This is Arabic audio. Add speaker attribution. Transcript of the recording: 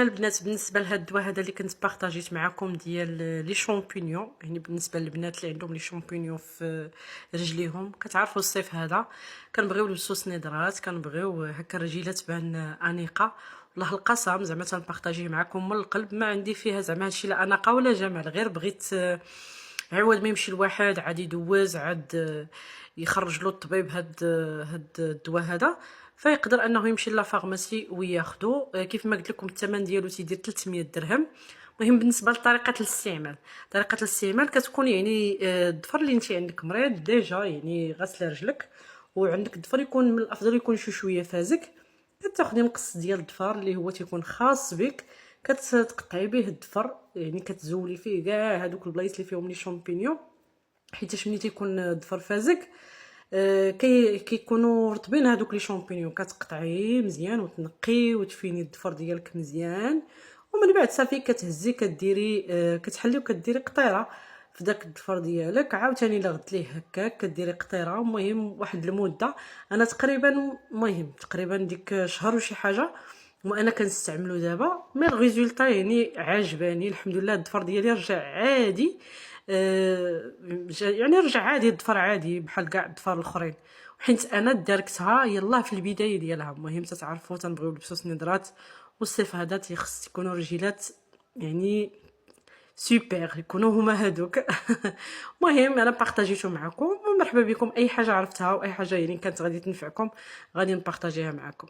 Speaker 1: البنات بالنسبه لهاد الدواء هذا اللي كنت بارطاجيت معكم ديال لي شامبينيون، يعني بالنسبه للبنات اللي عندهم لي شامبينيون في رجليهم. كتعرفوا الصيف هذا كنبغيو نلبسوا سنيدرات، كنبغيو هكا الرجيله تبان انيقه. والله القسم زعما تنبارطاجيه معكم من القلب، ما عندي فيها زعما هادشي لا اناقه ولا جمال، غير بغيت عوض ما يمشي الواحد عاد يدوز عاد يخرج له الطبيب هاد الدواء هذا، فيقدر انه يمشي لا فارماسي وياخذو. كيف ما قلت لكم الثمن ديالو تيدير 300 درهم. المهم بالنسبه لطريقه الاستعمال، طريقه الاستعمال كتكون يعني الظفر اللي انت عندك مريض ديجا يعني غاسله رجلك وعندك الظفر، يكون من الافضل يكون شويه فازك. كتاخدي مقص ديال الظفر اللي هو تيكون خاص بك، كتقطعي به الظفر، يعني كتزولي فيه كاع هذوك البلايص اللي فيهم لي شامبينيون، حيتاش ملي تيكون الظفر فازك كيكونوا رطبين هذوك لي شامبينيون. كتقطعيه مزيان وتنقي وتفيني الظفر ديالك مزيان، ومن بعد صافي كتهزي كديري كتحلي وكديري قطيره في داك الظفر ديالك. عاوتاني الا غدت ليه هكاك كديري قطيره. المهم واحد المده، انا تقريبا المهم تقريبا ديك شهر وشي حاجه وانا كنستعملو دابا، مي الريزولطا يعني عجباني الحمد لله. الظفر ديالي رجع عادي، يعني رجع عادي، الظفر عادي بحال كاع الظفر الاخرين، حيت انا داركتها يلاه في البدايه ديالها. المهم تتعرفوا تنبغيو نلبسوا سنيدرات، والصيف هذا تيخص يكونوا رجيلات يعني سوبر، يكونوا هما هادوك. المهم انا بارطاجيتو معكم، ومرحبا بكم. اي حاجه عرفتها واي حاجه يعني كانت غادي تنفعكم غادي نبارطاجيها معكم.